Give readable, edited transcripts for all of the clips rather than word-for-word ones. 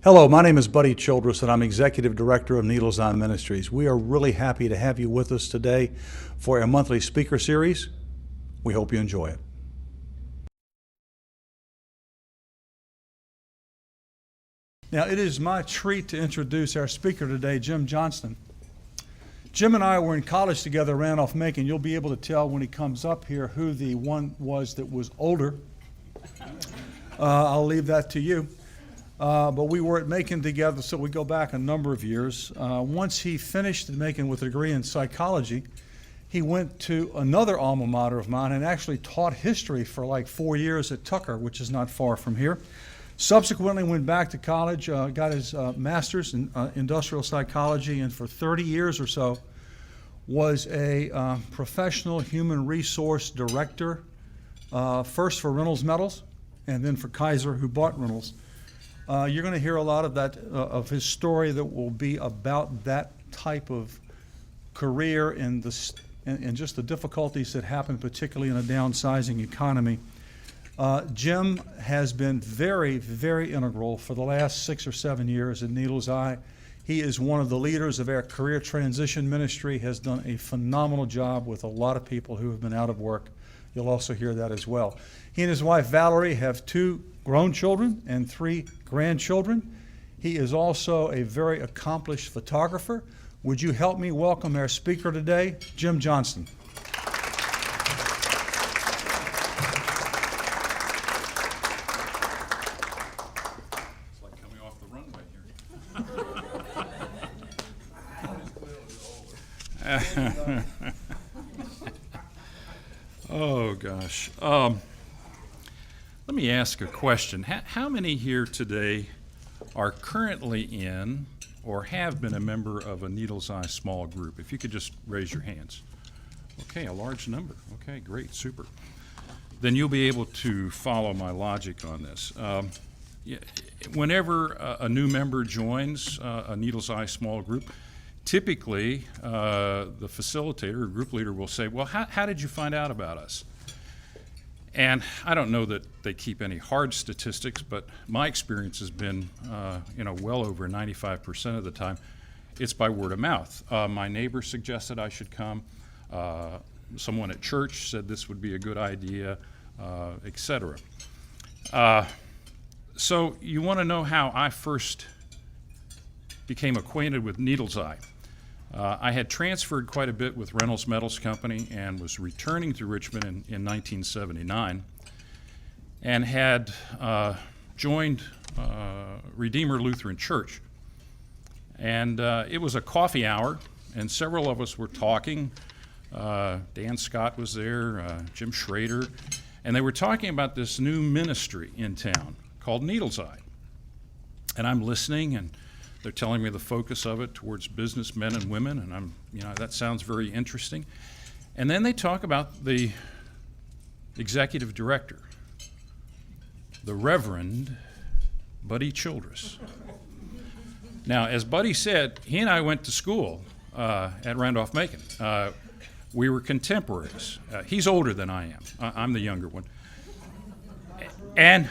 Hello, my name is Buddy Childress, and I'm Executive Director of Needles Eye Ministries. We are really happy to have you with us today for a monthly speaker series. We hope you enjoy it. Now, it is my treat to introduce our speaker today, Jim Johnston. Jim and I were in college together at Randolph-Macon. You'll be able to tell when he comes up here who the one was that was older. I'll leave that to you. But we were at Macon together, so we go back a number of years. Once he finished at Macon with a degree in psychology, he went to another alma mater of mine and actually taught history for like 4 years at Tucker, which is not far from here. Subsequently went back to college, got his master's in industrial psychology, and for 30 years or so was a professional human resource director, first for Reynolds Metals and then for Kaiser, who bought Reynolds. You're going to hear a lot of that, of his story that will be about that type of career and just the difficulties that happen, particularly in a downsizing economy. Jim has been very, very integral for the last 6 or 7 years at Needles Eye. He is one of the leaders of our career transition ministry, has done a phenomenal job with a lot of people who have been out of work. You'll also hear that as well. He and his wife Valerie have 2 grown children and 3 grandchildren. He is also a very accomplished photographer. Would you help me welcome our speaker today, Jim Johnston? It's like coming off the runway here. Oh, gosh. Let me ask a question. How many here today are currently in or have been a member of a Needles Eye small group? If you could just raise your hands. Okay, a large number. Okay, great, super. Then you'll be able to follow my logic on this. Whenever a new member joins a Needles Eye small group, typically the facilitator or group leader will say, well, how did you find out about us? And I don't know that they keep any hard statistics, but my experience has been, well over 95% of the time, it's by word of mouth. My neighbor suggested I should come. Someone at church said this would be a good idea, etc. So you want to know how I first became acquainted with Needles Eye. I had transferred quite a bit with Reynolds Metals Company and was returning to Richmond in 1979 and had joined Redeemer Lutheran Church. And it was a coffee hour, and several of us were talking. Dan Scott was there, Jim Schrader, and they were talking about this new ministry in town called Needles Eye. And I'm listening, and they're telling me the focus of it towards businessmen and women, and that sounds very interesting. And then they talk about the executive director, the Reverend Buddy Childress. Now, as Buddy said, he and I went to school at Randolph-Macon. We were contemporaries. He's older than I am. I'm the younger one. And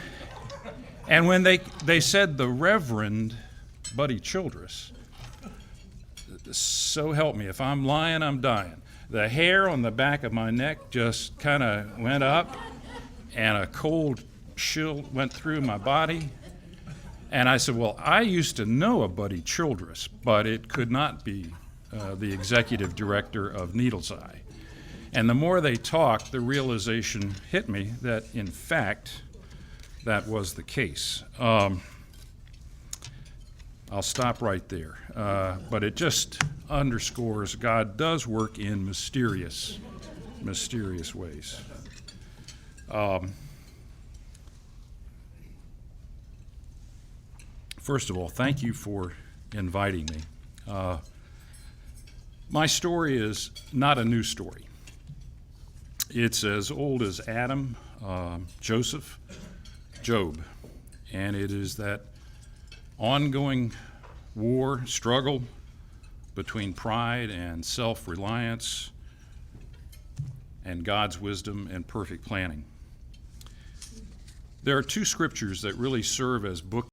when they said the Reverend Buddy Childress, so help me, if I'm lying, I'm dying. The hair on the back of my neck just kind of went up, and a cold chill went through my body. And I said, well, I used to know a Buddy Childress, but it could not be the executive director of Needles Eye. And the more they talked, the realization hit me that, in fact, that was the case. I'll stop right there. But it just underscores God does work in mysterious ways. First of all, thank you for inviting me. My story is not a new story. It's as old as Adam, Joseph, Job, and it is that ongoing struggle between pride and self-reliance and God's wisdom and perfect planning. There are two scriptures that really serve as bookends